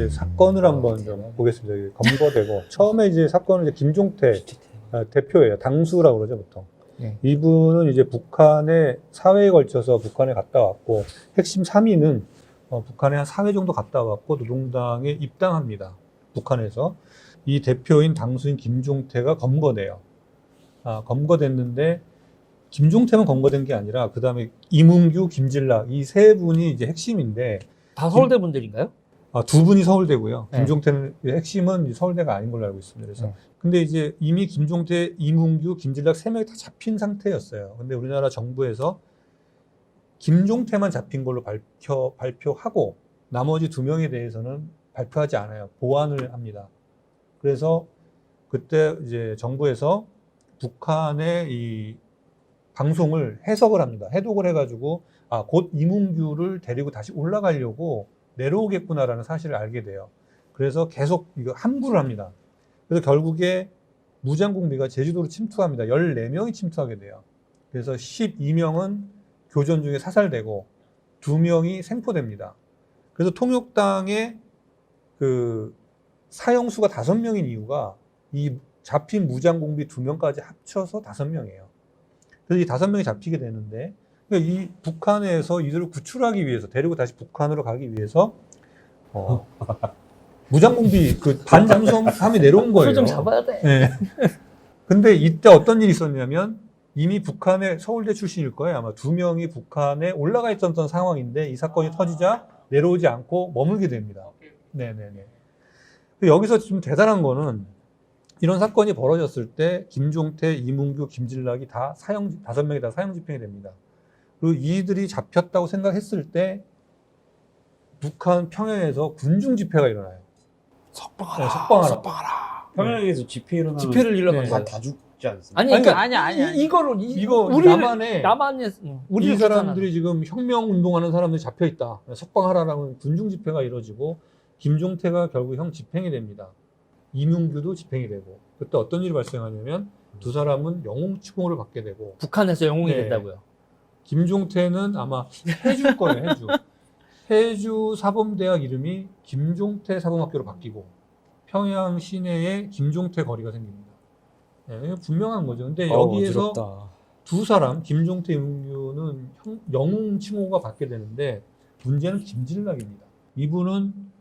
이제 사건을 한번 좀 보겠습니다. 이게 검거되고 처음에 이제 사건은 이제 김종태 대표예요. 당수라고 그러죠 보통. 네. 이분은 이제 북한의 사회에 걸쳐서 북한에 갔다 왔고 핵심 3인은 북한에 한 4회 정도 갔다 왔고 노동당에 입당합니다. 북한에서 이 대표인 당수인 김종태가 검거돼요. 검거됐는데 김종태만 검거된 게 아니라 그 다음에 이문규, 김진락 이 세 분이 이제 핵심인데 다 서울대 분들인가요? 두 분이 서울대고요. 네. 김종태는 핵심은 서울대가 아닌 걸로 알고 있습니다. 그래서 네. 근데 이제 이미 김종태, 이문규, 김진락 세 명이 다 잡힌 상태였어요. 근데 우리나라 정부에서 김종태만 잡힌 걸로 발표하고 나머지 2명에 대해서는 발표하지 않아요. 보완을 합니다. 그래서 그때 이제 정부에서 북한의 이 방송을 해석을 합니다. 해독을 해가지고 곧 이문규를 데리고 다시 올라가려고 내려오겠구나라는 사실을 알게 돼요. 그래서 계속 이거 함구를 합니다. 그래서 결국에 무장공비가 제주도로 침투합니다. 14명이 침투하게 돼요. 그래서 12명은 교전 중에 사살되고 2명이 생포됩니다. 그래서 통역당의 그 사형수가 5명인 이유가 이 잡힌 무장공비 2명까지 합쳐서 5명이에요. 그래서 이 5명이 잡히게 되는데, 그러니까 이 북한에서 이들을 구출하기 위해서, 데리고 다시 북한으로 가기 위해서, 무장공비 그 반잠수함이 내려온 거예요. 술 좀 잡아야 돼. 네. 근데 이때 어떤 일이 있었냐면, 이미 북한의 서울대 출신일 거예요. 아마 2명이 북한에 올라가 있었던 상황인데, 이 사건이 터지자 내려오지 않고 머물게 됩니다. 네네네. 여기서 좀 대단한 거는, 이런 사건이 벌어졌을 때 김종태, 이문규, 김진락이 다 5명이 다 사형 집행이 됩니다. 그리고 이들이 잡혔다고 생각했을 때 북한 평양에서 군중 집회가 일어나요. 석방하라. 석방하라. 평양에서 집회 일어나면 집회를 일어난 네. 거예요. 다 죽지 않습니까? 아니, 그러니까 아니. 이거를 이거 우리를 남한에 우리 이 사람들이 지금 혁명 운동하는 사람들이 잡혀 있다. 석방하라라는 군중 집회가 이루어지고 김종태가 결국 형 집행이 됩니다. 이문규도 집행이 되고 그때 어떤 일이 발생하냐면 두 사람은 영웅 추모를 받게 되고 북한에서 영웅이 네. 된다고요. 김종태는 아마 해주일 거예요. 해주 사범대학 이름이 김종태 사범학교로 바뀌고 평양 시내에 김종태 거리가 생깁니다. 네, 분명한 거죠. 근데 여기에서 어지럽다. 두 사람 김종태, 이문규는 영웅 칭호가 받게 되는데 문제는 김진락입니다. 이분은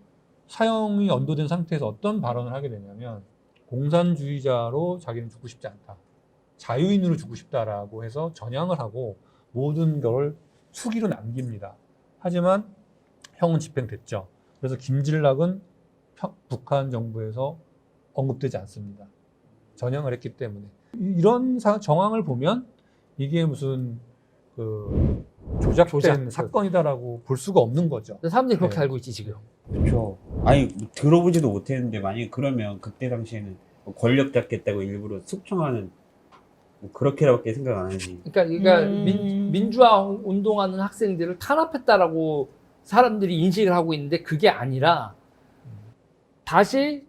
사형이 연도된 상태에서 어떤 발언을 하게 되냐면 공산주의자로 자기는 죽고 싶지 않다. 자유인으로 죽고 싶다라고 해서 전향을 하고 모든 걸 수기로 남깁니다. 하지만 형은 집행됐죠. 그래서 김진락은 북한 정부에서 언급되지 않습니다. 전향을 했기 때문에. 이런 정황을 보면 이게 무슨 그 조작된 사건이다라고 볼 수가 없는 거죠. 사람들이 그렇게 네. 알고 있지 지금. 그렇죠. 아니 뭐 들어보지도 못했는데 만약에 그러면 그때 당시에는 뭐 권력 잡겠다고 일부러 숙청하는 뭐 그렇게밖에 생각 안 하지. 그러니까 민주화 운동하는 학생들을 탄압했다라고 사람들이 인식을 하고 있는데 그게 아니라 다시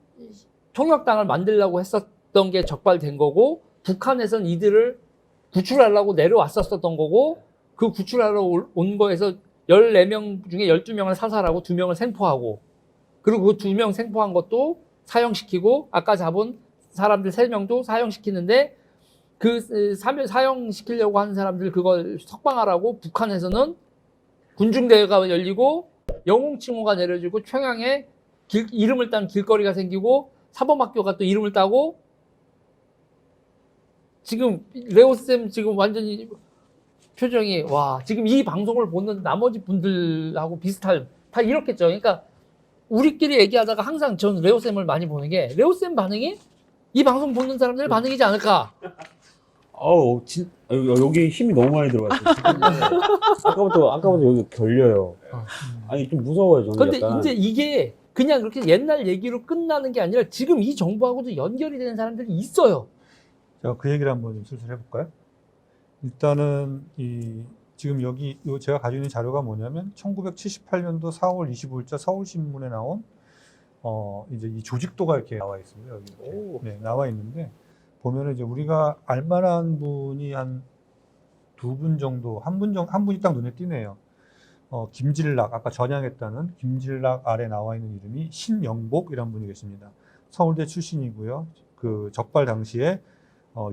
통역당을 만들려고 했었던 게 적발된 거고 북한에선 이들을 구출하려고 내려왔었던 거고 그 구출하러 온 거에서 14명 중에 12명을 사살하고 2명을 생포하고 그리고 그 2명 생포한 것도 사형시키고 아까 잡은 사람들 3명도 사형시키는데 그 사형시키려고 하는 사람들 그걸 석방하라고 북한에서는 군중대회가 열리고 영웅칭호가 내려지고 평양에 이름을 딴 길거리가 생기고 사범학교가 또 이름을 따고 지금 레오쌤 지금 완전히 표정이 와 지금 이 방송을 보는 나머지 분들하고 비슷할 다 이렇겠죠. 그러니까 우리끼리 얘기하다가 항상 전 레오쌤을 많이 보는 게 레오쌤 반응이 이 방송 보는 사람들 반응이지 않을까. 여기 힘이 너무 많이 들어갔어요. 아까부터 여기 결려요. 아니 좀 무서워요 저는. 근데 약간. 이제 이게 그냥 그렇게 옛날 얘기로 끝나는 게 아니라 지금 이 정부하고도 연결이 되는 사람들이 있어요. 제가 그 얘기를 한번 좀 슬슬 해볼까요? 일단은 지금 여기 제가 가지고 있는 자료가 뭐냐면 1978년도 4월 25일자 서울신문에 나온 이제 이 조직도가 이렇게 나와 있습니다. 여기 이렇게. 네, 나와 있는데 보면은 이제 우리가 알만한 분이 한 2분 정도, 한 분이 딱 눈에 띄네요. 김질락, 아까 전향했다는 김질락 아래 나와 있는 이름이 신영복이라는 분이 계십니다. 서울대 출신이고요. 그 적발 당시에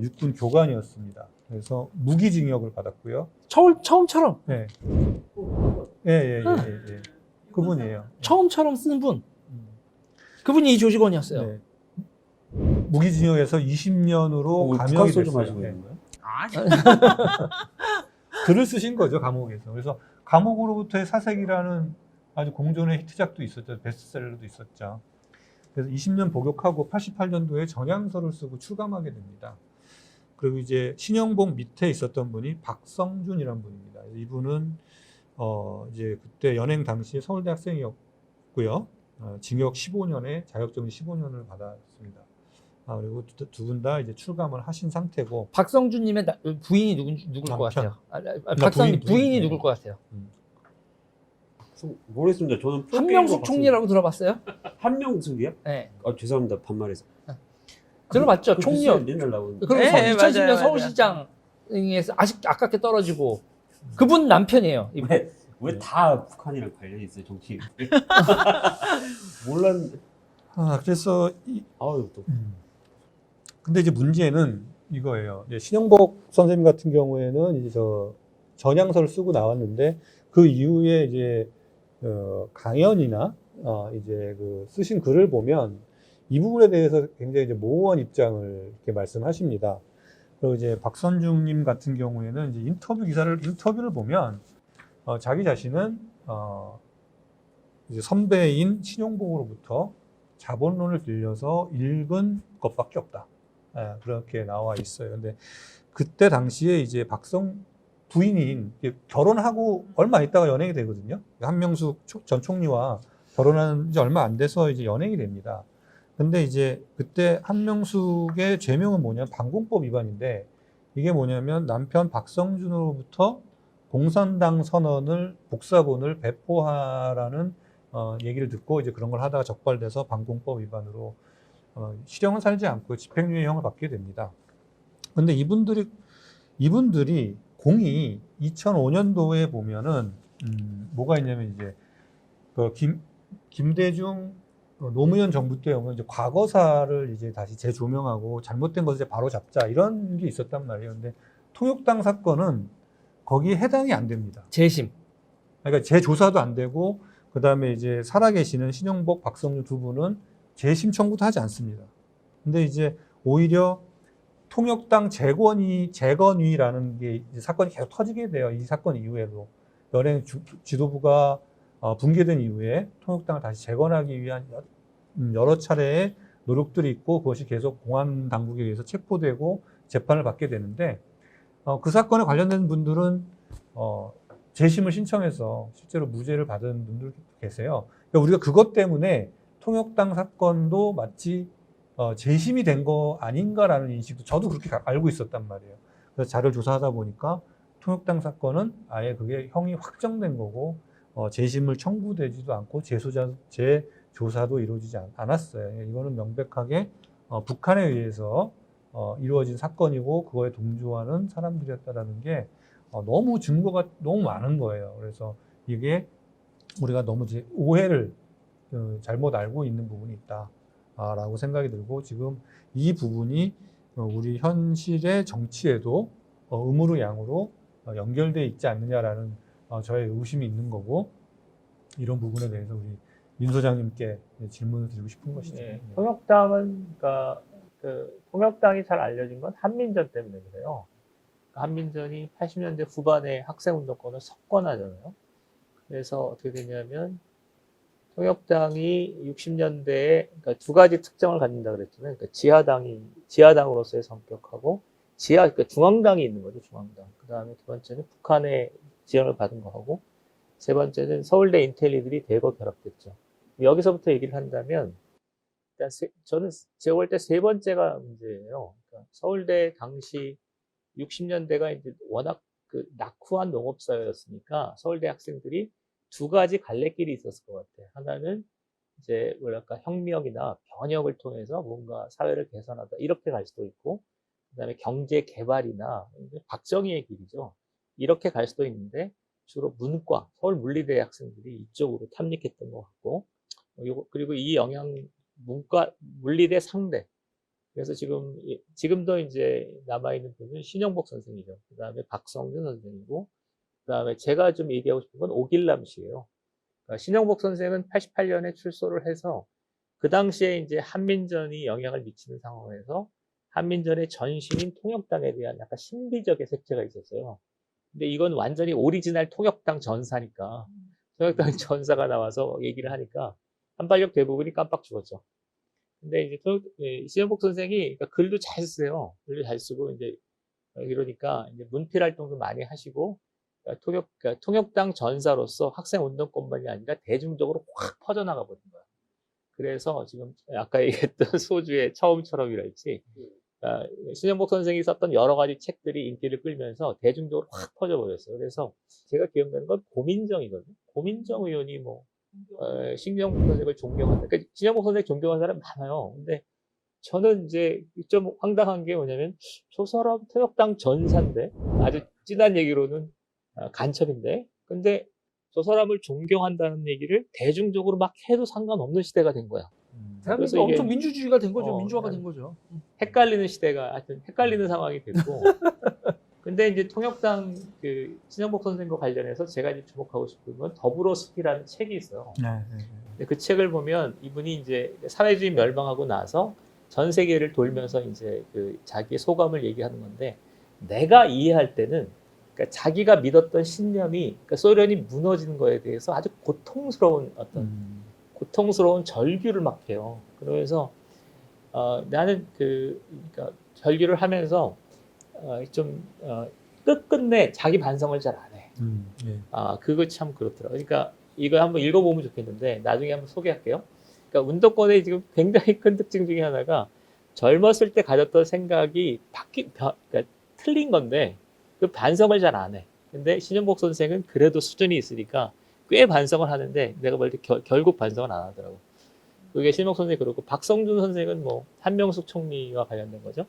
육군 교관이었습니다. 그래서 무기징역을 받았고요. 처음처럼 네. 예. 그분이에요. 처음처럼 쓴 분. 음. 그분이 이 조직원이었어요. 네. 무기징역에서 20년으로 북한 감형이 소주 됐어요. 마시고 네. 있는 거야? 글을 쓰신 거죠, 감옥에서. 그래서 감옥으로부터의 사색이라는 아주 공존의 히트작도 있었죠. 베스트셀러도 있었죠. 그래서 20년 복역하고 88년도에 전향서를 쓰고 출감하게 됩니다. 그리고 이제 신영복 밑에 있었던 분이 박성준이라는 분입니다. 이분은 이제 그때 연행 당시에 서울대 학생이었고요. 징역 15년에 자격정지 15년을 받았습니다. 그리고 두 분 다 이제 출감을 하신 상태고. 박성준님의 부인이 누굴 것 같아요? 박성준 부인이 누굴 것 같아요? 모르겠습니다. 저는 한명숙 총리라고 들어봤어요? 한명숙이요? 네. 죄송합니다. 반말해서. 들어봤죠? 그 총리요. 뉴스에 맨날 나오는데. 그리고 네, 2010년 맞아요. 서울시장에서 아깝게 떨어지고 그분 남편이에요. 이분. 왜 다 북한이랑 관련이 있어요, 정치? 몰랐는데. 그래서 아유, 또. 근데 이제 문제는 이거예요. 이제 신영복 선생님 같은 경우에는 이제 전향서를 쓰고 나왔는데 그 이후에 이제 강연이나 이제 그 쓰신 글을 보면 이 부분에 대해서 굉장히 이제 모호한 입장을 이렇게 말씀하십니다. 그리고 이제 박선중님 같은 경우에는 이제 인터뷰를 보면 자기 자신은 이제 선배인 신용복으로부터 자본론을 빌려서 읽은 것밖에 없다. 그렇게 나와 있어요. 근데 그때 당시에 이제 박성 부인인 결혼하고 얼마 있다가 연행이 되거든요. 한명숙 전 총리와 결혼한 지 얼마 안 돼서 이제 연행이 됩니다. 근데 이제 그때 한명숙의 죄명은 뭐냐면 반공법 위반인데 이게 뭐냐면 남편 박성준으로부터 공산당 선언을 복사본을 배포하라는 얘기를 듣고 이제 그런 걸 하다가 적발돼서 반공법 위반으로 실형은 살지 않고 집행유예형을 받게 됩니다. 근데 이분들이 공이 2005년도에 보면은 뭐가 있냐면 이제 김대중 노무현 정부 때 오면 이제 과거사를 이제 다시 재조명하고 잘못된 것을 이제 바로 잡자 이런 게 있었단 말이에요. 근데 통역당 사건은 거기에 해당이 안 됩니다. 재심. 그러니까 재조사도 안 되고 그다음에 이제 살아계시는 신영복, 박성준 두 분은 재심 청구도 하지 않습니다. 근데 이제 오히려 통역당 재건위라는 게 이제 사건이 계속 터지게 돼요. 이 사건 이후에도 연행 지도부가 붕괴된 이후에 통역당을 다시 재건하기 위한 여러 차례의 노력들이 있고 그것이 계속 공안 당국에 의해서 체포되고 재판을 받게 되는데 그 사건에 관련된 분들은 재심을 신청해서 실제로 무죄를 받은 분들도 계세요. 그러니까 우리가 그것 때문에 통역당 사건도 마치 재심이 된 거 아닌가라는 인식도 저도 그렇게 알고 있었단 말이에요. 그래서 자료를 조사하다 보니까 통역당 사건은 아예 그게 형이 확정된 거고 재심을 청구되지도 않고 재조사도 이루어지지 않았어요. 이거는 명백하게 북한에 의해서 이루어진 사건이고 그거에 동조하는 사람들이었다라는 게 너무 증거가 너무 많은 거예요. 그래서 이게 우리가 너무 오해를 잘못 알고 있는 부분이 있다라고 생각이 들고 지금 이 부분이 우리 현실의 정치에도 음으로 양으로 연결되어 있지 않느냐라는 저의 의심이 있는 거고 이런 부분에 대해서 우리 민 소장님께 질문을 드리고 싶은 것이죠. 네. 통역당은 그러니까 그 통역당이 잘 알려진 건 한민전 때문에 그래요. 한민전이 80년대 후반에 학생운동권을 석권하잖아요. 그래서 어떻게 되냐면 통역당이 60년대에 그러니까 두 가지 특성을 갖는다 그랬잖아요. 그러니까 지하당으로서의 성격하고 그러니까 중앙당이 있는 거죠. 중앙당. 그 다음에 두 번째는 북한의 지원을 받은 거하고 세 번째는 서울대 인텔리들이 대거 결합됐죠. 여기서부터 얘기를 한다면 일단 저는 제가 볼 때 세 번째가 문제예요. 그러니까 서울대 당시 60년대가 이제 워낙 그 낙후한 농업사회였으니까 서울대 학생들이 두 가지 갈래길이 있었을 것 같아요. 하나는 이제 뭐랄까 혁명이나 변혁을 통해서 뭔가 사회를 개선하다 이렇게 갈 수도 있고, 그다음에 경제 개발이나 박정희의 길이죠. 이렇게 갈 수도 있는데 주로 문과, 서울 물리대 학생들이 이쪽으로 탐닉했던 것 같고, 그리고 이 영향 문과 물리대 상대. 그래서 지금도 이제 남아있는 분은 신영복 선생이죠. 그 다음에 박성준 선생이고, 그 다음에 제가 좀 얘기하고 싶은 건 오길남 씨예요. 그러니까 신영복 선생은 88년에 출소를 해서 그 당시에 이제 한민전이 영향을 미치는 상황에서 한민전의 전신인 통역당에 대한 약간 신비적인 색채가 있었어요. 근데 이건 완전히 오리지널 통역당 전사니까 통역당 전사가 나와서 얘기를 하니까 한발력 대부분이 깜빡 죽었죠. 근데 이제 신영복 선생이 그러니까 글도 잘 쓰세요. 글도 잘 쓰고 이제 이러니까 이제 문필 활동도 많이 하시고 그러니까 통역당 전사로서 학생 운동권만이 아니라 대중적으로 확 퍼져나가 버린 거야. 그래서 지금 아까 얘기했던 소주의 처음처럼이랄지 신영복 선생이 썼던 여러 가지 책들이 인기를 끌면서 대중적으로 확 퍼져버렸어요. 그래서 제가 기억나는 건 고민정이거든요. 고민정 의원이 신영복 선생을 존경한다. 그러니까 신영복 선생 존경하는 사람 많아요. 근데 저는 이제 좀 황당한 게 뭐냐면 저 사람 통역당 전사인데 아주 진한 얘기로는 간첩인데 근데 저 사람을 존경한다는 얘기를 대중적으로 막 해도 상관없는 시대가 된 거야. 대한민국 이게 엄청 민주주의가 된 거죠. 민주화가 된 거죠. 헷갈리는 시대가 하여튼 헷갈리는 상황이 됐고 근데 이제 통역당 신영복 선생과 관련해서 제가 이제 주목하고 싶은 건 더불어숲이라는 책이 있어요. 근데 그 책을 보면 이분이 이제 사회주의 멸망하고 나서 전 세계를 돌면서 이제 자기의 소감을 얘기하는 건데 내가 이해할 때는 그러니까 자기가 믿었던 신념이 그러니까 소련이 무너지는 거에 대해서 아주 고통스러운 고통스러운 절규를 막 해요. 그러면서 나는 그러니까 절규를 하면서 끝끝내 자기 반성을 잘 안 해. 그거 참 그렇더라고요. 그러니까 이거 한번 읽어보면 좋겠는데 나중에 한번 소개할게요. 그러니까 운동권의 지금 굉장히 큰 특징 중에 하나가 젊었을 때 가졌던 생각이 그러니까 틀린 건데 그 반성을 잘 안 해. 근데 신영복 선생은 그래도 수준이 있으니까 꽤 반성을 하는데 내가 볼 때 결국 반성을 안 하더라고. 그게 신영복 선생이 그렇고 박성준 선생은 한명숙 총리와 관련된 거죠.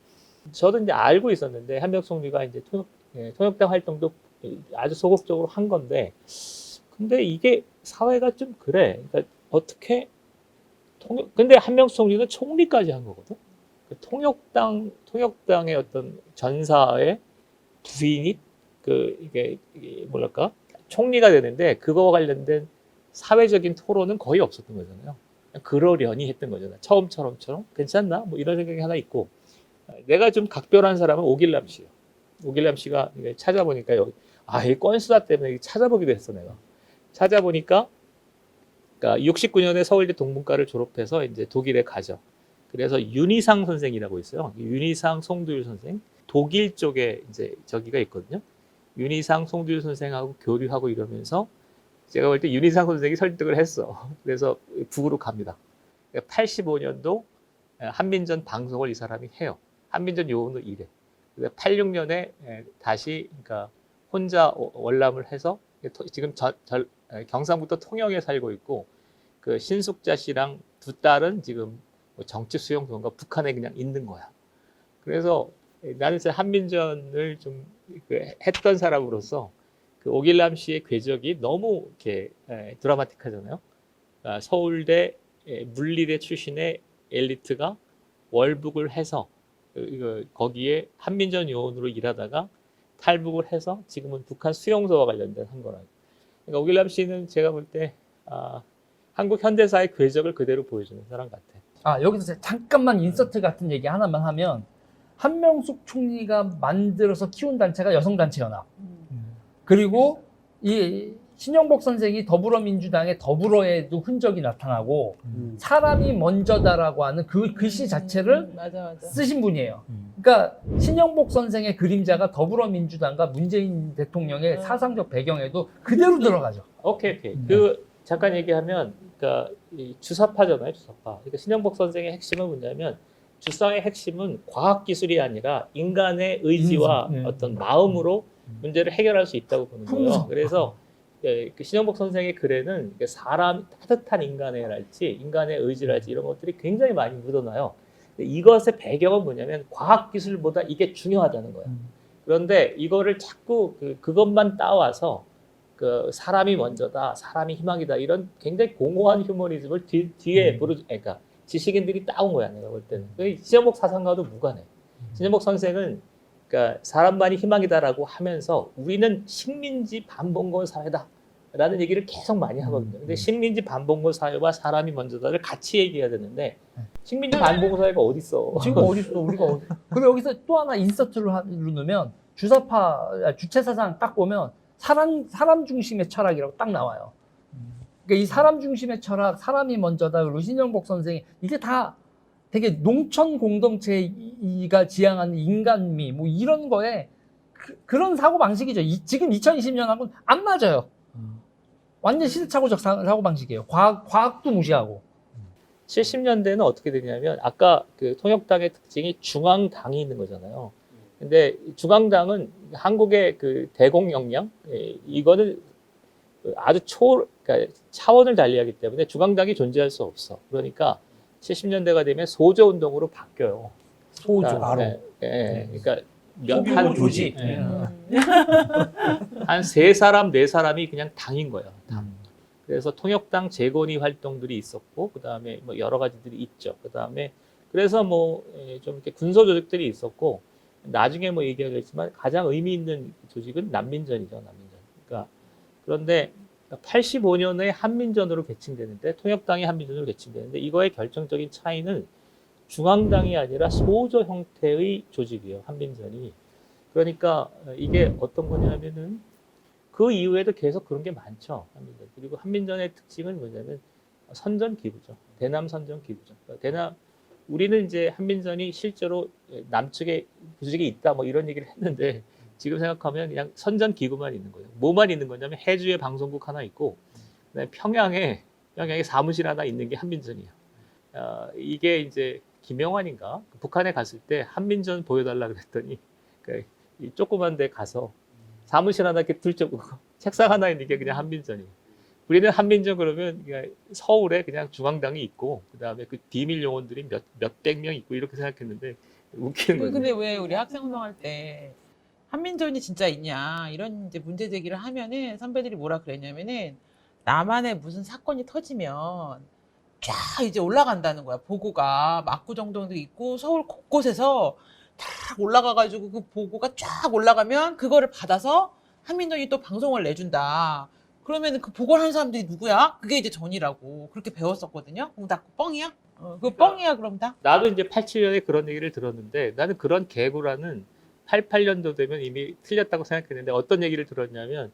저도 이제 알고 있었는데 한명숙 총리가 이제 통역당 활동도 아주 소극적으로 한 건데 근데 이게 사회가 좀 그래. 그러니까 어떻게 근데 한명숙 총리는 총리까지 한 거거든. 통역당의 어떤 전사의 부인이 이게 뭐랄까 총리가 되는데 그거와 관련된 사회적인 토론은 거의 없었던 거잖아요. 그러려니 했던 거잖아요. 처음처럼 괜찮나? 이런 생각이 하나 있고 내가 좀 각별한 사람은 오길남 씨예요. 오길남 씨가 찾아보니까 이 건수다 때문에 찾아보기도 했어 내가. 찾아보니까 그러니까 69년에 서울대 동문과를 졸업해서 이제 독일에 가죠. 그래서 윤희상 선생이라고 있어요. 윤희상 송두율 선생. 독일 쪽에 이제 저기가 있거든요. 윤희상 송두율 선생하고 교류하고 이러면서 제가 볼 때 윤희상 선생이 설득을 했어. 그래서 북으로 갑니다. 85년도 한민전 방송을 이 사람이 해요. 한민전 요원으로 일해. 86년에 다시 그러니까 혼자 월남을 해서 지금 경상북도 통영에 살고 있고 그 신숙자 씨랑 두 딸은 지금 정치 수용 동가 북한에 그냥 있는 거야. 그래서 나는 진짜 한민전을 좀 했던 사람으로서 그 오길남 씨의 궤적이 너무 이렇게 드라마틱하잖아요. 그러니까 서울대 물리대 출신의 엘리트가 월북을 해서 거기에 한민전 요원으로 일하다가 탈북을 해서 지금은 북한 수용소와 관련된 한 거라고. 그러니까 오길남 씨는 제가 볼 때 한국 현대사의 궤적을 그대로 보여주는 사람 같아. 여기서 잠깐만 인서트 같은 얘기 하나만 하면 한명숙 총리가 만들어서 키운 단체가 여성단체연합. 그리고 이 신영복 선생이 더불어민주당의 더불어에도 흔적이 나타나고 사람이 먼저다라고 하는 그 글씨 자체를 맞아. 쓰신 분이에요. 그러니까 신영복 선생의 그림자가 더불어민주당과 문재인 대통령의 사상적 배경에도 그대로 들어가죠. 오케이. 잠깐 얘기하면 그러니까 이 주사파잖아요, 주사파. 그러니까 신영복 선생의 핵심은 뭐냐면 주사의 핵심은 과학 기술이 아니라 인간의 의지와 어떤 마음으로 문제를 해결할 수 있다고 보는 거예요. 그래서 그 신영복 선생의 글에는 사람 따뜻한 인간의랄지 인간의 의지랄지 이런 것들이 굉장히 많이 묻어나요. 이것의 배경은 뭐냐면 과학 기술보다 이게 중요하다는 거예요. 그런데 이거를 자꾸 그것만 따와서 그 사람이 먼저다, 사람이 희망이다 이런 굉장히 공허한 휴머니즘을 뒤에 그러니까 지식인들이 따온 거야 내가 볼 때는. 신현복 사상과도 무관해. 신현복 선생은 그러니까 사람만이 희망이다라고 하면서 우리는 식민지 반봉건 사회다라는 얘기를 계속 많이 하거든요. 근데 식민지 반봉건 사회와 사람이 먼저다를 같이 얘기해야 되는데 식민지 반봉건 사회가 어디 있어? 지금 어디 있어? 우리가 어디? 그리고 여기서 또 하나 인서트를 넣으면 주체 사상 딱 보면 사람 중심의 철학이라고 딱 나와요. 그러니까 이 사람 중심의 철학, 사람이 먼저다. 그리고 신현복 선생이 이게 다 되게 농촌 공동체가 지향하는 인간미 뭐 이런 거에 그런 사고 방식이죠. 지금 2020년하고는 안 맞아요. 완전 시대착오적 사고 방식이에요. 과학도 무시하고. 70년대는 어떻게 되냐면 아까 그 통역당의 특징이 중앙당이 있는 거잖아요. 근데 중앙당은 한국의 그 대공 역량 이거는 아주 그러니까 차원을 달리하기 때문에 중앙당이 존재할 수 없어. 그러니까 70년대가 되면 소조 운동으로 바뀌어요. 소조. 그러니까 소규모 조직. 한 세 사람, 네 사람이 그냥 당인 거예요. 당. 그래서 통역당 재건의 활동들이 있었고, 그 다음에 뭐 여러 가지들이 있죠. 그 다음에 그래서 뭐 좀 이렇게 군소 조직들이 있었고, 나중에 뭐 얘기하겠지만 가장 의미 있는 조직은 난민전이죠, 난민전. 그러니까 그런데 85년에 한민전으로 개칭되는데 통역당이 한민전으로 개칭되는데 이거의 결정적인 차이는 중앙당이 아니라 소조 형태의 조직이에요, 한민전이. 그러니까 이게 어떤 거냐면은 그 이후에도 계속 그런 게 많죠, 한민전. 그리고 한민전의 특징은 뭐냐면 선전 기부죠, 대남 선전 기부죠. 그러니까 우리는 이제 한민전이 실제로 남측에 조직이 있다 뭐 이런 얘기를 했는데 지금 생각하면 그냥 선전 기구만 있는 거예요. 뭐만 있는 거냐면 해주에 방송국 하나 있고 그다음에 평양에 사무실 하나 있는 게 한민전이야. 이게 이제 김영환인가 북한에 갔을 때 한민전 보여달라 그랬더니 그러니까 이 조그만 데 가서 사무실 하나 이렇게 둘째고 책상 하나 있는 게 그냥 한민전이에요. 우리는 한민전 그러면 그냥 서울에 그냥 중앙당이 있고 그다음에 그 비밀 요원들이 몇백 명 있고 이렇게 생각했는데 웃기는 거예요. 근데 왜 우리 학생운동할 때 한민전이 진짜 있냐 이런 이제 문제 제기를 하면은 선배들이 뭐라 그랬냐면은 남한에 무슨 사건이 터지면 쫙 이제 올라간다는 거야. 보고가 압구정동도 있고 서울 곳곳에서 다 올라가가지고 그 보고가 쫙 올라가면 그거를 받아서 한민전이 또 방송을 내준다. 그러면은 그 보고를 하는 사람들이 누구야? 그게 이제 전이라고 그렇게 배웠었거든요. 그럼 다 뻥이야? 그거 뻥이야 그럼 다? 나도 이제 87년에 그런 얘기를 들었는데 나는 그런 개구라는 88년도 되면 이미 틀렸다고 생각했는데 어떤 얘기를 들었냐면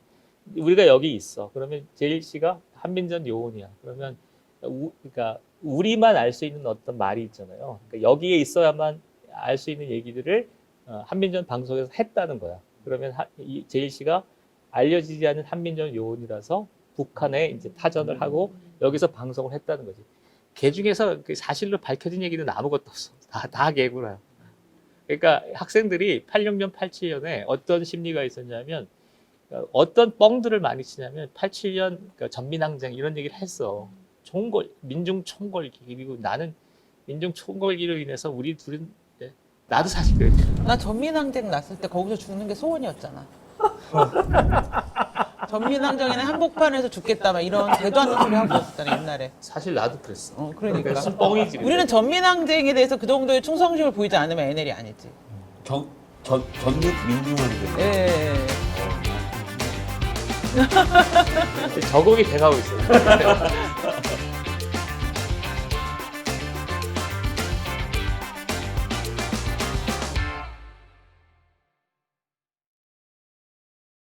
우리가 여기 있어. 그러면 제일 씨가 한민전 요원이야. 그러면 그러니까 우리만 알 수 있는 어떤 말이 있잖아요. 그러니까 여기에 있어야만 알 수 있는 얘기들을 한민전 방송에서 했다는 거야. 그러면 제일 씨가 알려지지 않은 한민전 요원이라서 북한에 이제 타전을 하고 여기서 방송을 했다는 거지. 개 중에서 그 사실로 밝혀진 얘기는 아무것도 없어. 다 개구라야. 그러니까 학생들이 86년, 87년에 어떤 심리가 있었냐면 어떤 뻥들을 많이 치냐면 87년 그러니까 전민항쟁 이런 얘기를 했어. 민중 총궐기. 그리고 나는 민중 총궐기로 인해서 우리 둘은 나도 사실 그랬지. 나 전민항쟁 났을 때 거기서 죽는 게 소원이었잖아. 전민항쟁에는 한복판에서 죽겠다 막 이런 대도 않는 소리 하고 있었잖아 옛날에. 사실 나도 그랬어. 그러니까. 무슨 뻥이지. 근데. 우리는 전민항쟁에 대해서 그 정도의 충성심을 보이지 않으면 NL이 아니지. 전국 민중항쟁. 예. 적응이 돼가고 있어요.